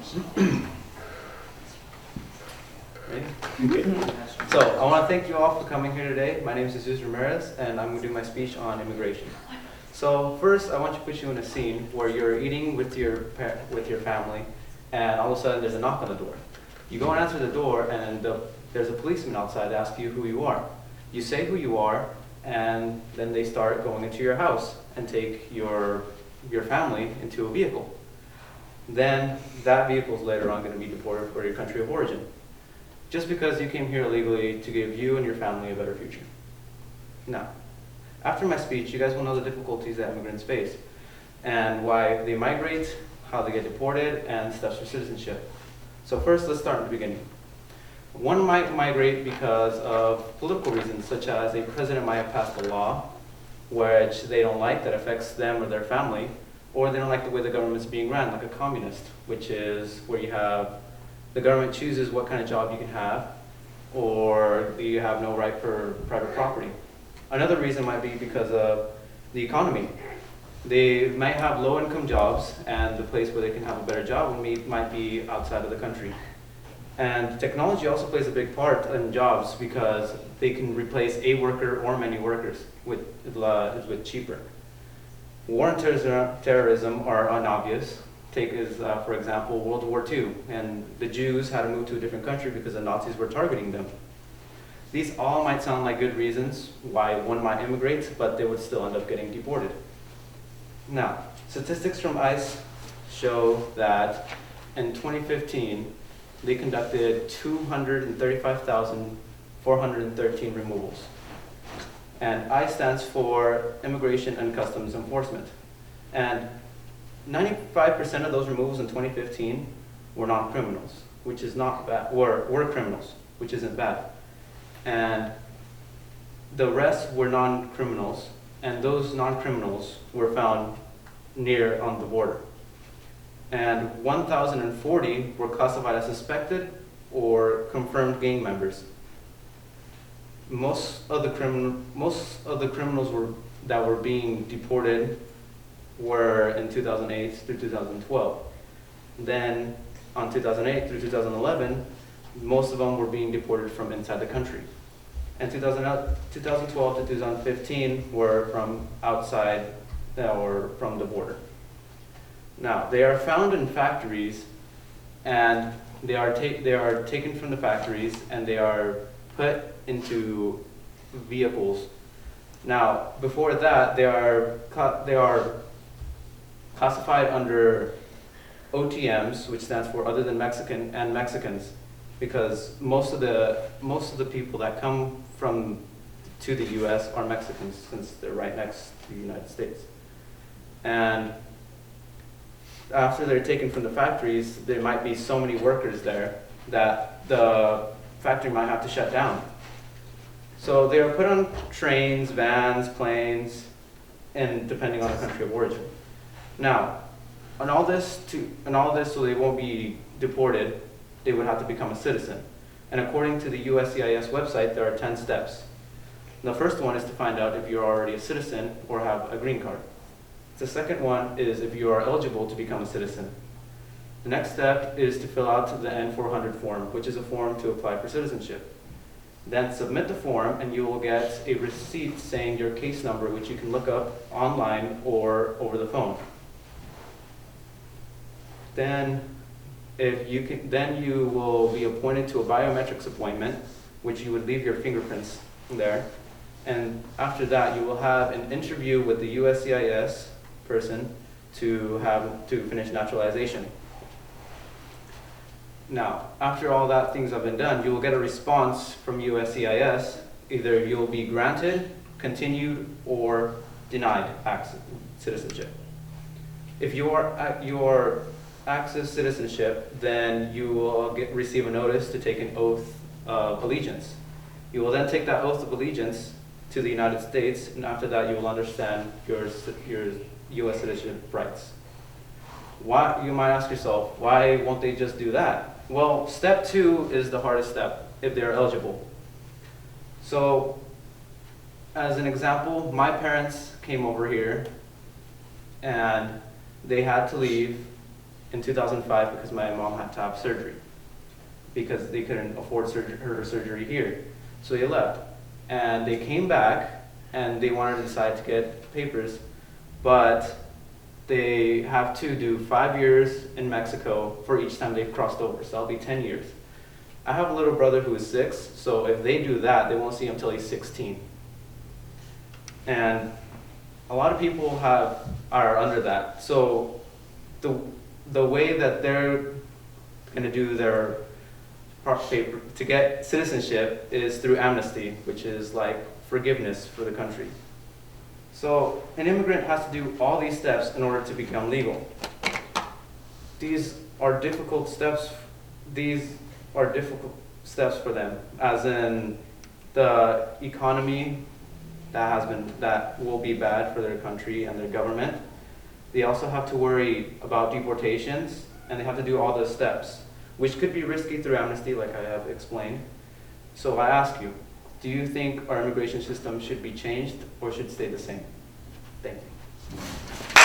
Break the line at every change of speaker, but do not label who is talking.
Ready? Okay. So I want to thank you all for coming here today. My name is Ramirez, and I'm going to do my speech on immigration. So first, I want to put you in a scene where you're eating with your family, and all of a sudden there's a knock on the door. You go and answer the door, and there's a policeman outside asking you who you are. You say who you are, and then they start going into your house and take your family into a vehicle. Then that vehicle is later on going to be deported for your country of origin, just because you came here illegally to give you and your family a better future. Now, after my speech, you guys will know the difficulties that immigrants face and why they migrate, how they get deported, and steps for citizenship. So first, let's start at the beginning. One might migrate because of political reasons, such as a president might have passed a law which they don't like that affects them or their family, or they don't like the way the government's being run, like a communist, which is where you have the government chooses what kind of job you can have, or you have no right for private property. Another reason might be because of the economy. They might have low-income jobs, and the place where they can have a better job might be outside of the country. And technology also plays a big part in jobs because they can replace a worker or many workers with cheaper. War and terrorism are unobvious. Take as, for example, World War II, and the Jews had to move to a different country because the Nazis were targeting them. These all might sound like good reasons why one might immigrate, but they would still end up getting deported. Now, statistics from ICE show that in 2015, they conducted 235,413 removals. And ICE stands for Immigration and Customs Enforcement. And 95% of those removals in 2015 were non-criminals, which is not bad, were criminals, which isn't bad. And the rest were non-criminals, and those non-criminals were found near on the border. And 1,040 were classified as suspected or confirmed gang members. Most of the criminals that were being deported were in 2008 through 2012. Then on 2008 through 2011, most of them were being deported from inside the country. And 2012 to 2015 were from outside or from the border. Now, they are found in factories, and they are taken from the factories, and they are put into vehicles. Now, before that, they are classified under OTMs, which stands for Other Than Mexican and Mexicans, because most of the people that come to the U.S. are Mexicans, since they're right next to the United States. And after they're taken from the factories, there might be so many workers there that the factory might have to shut down. So they are put on trains, vans, planes, and depending on the country of origin. Now, on all this, so they won't be deported, they would have to become a citizen. And according to the USCIS website, there are 10 steps. The first one is to find out if you're already a citizen or have a green card. The second one is if you are eligible to become a citizen. The next step is to fill out the N400 form, which is a form to apply for citizenship. Then submit the form, and you will get a receipt saying your case number, which you can look up online or over the phone. Then you will be appointed to a biometrics appointment, which you would leave your fingerprints there. And after that, you will have an interview with the USCIS person to finish naturalization. Now, after all that things have been done, you will get a response from USCIS. Either you'll be granted, continued, or denied citizenship. If you are access citizenship, then you will receive a notice to take an oath of allegiance. You will then take that oath of allegiance to the United States, and after that you will understand your U.S. citizenship rights. Why, you might ask yourself, why won't they just do that? Well, step 2 is the hardest step, if they're eligible. So, as an example, my parents came over here, and they had to leave in 2005 because my mom had to have surgery because they couldn't afford her surgery here. So they left. And they came back and they wanted to decide to get papers, but they have to do 5 years in Mexico for each time they've crossed over, so that'll be 10 years. I have a little brother who is 6, so if they do that, they won't see him until he's 16. And a lot of people are under that. So the way that they're going to do their paper to get citizenship is through amnesty, which is like forgiveness for the country. So an immigrant has to do all these steps in order to become legal. These are difficult steps. These are difficult steps for them, as in the economy that will be bad for their country and their government. They also have to worry about deportations, and they have to do all those steps, which could be risky through amnesty, like I have explained. So I ask you, do you think our immigration system should be changed or should stay the same? Thank you.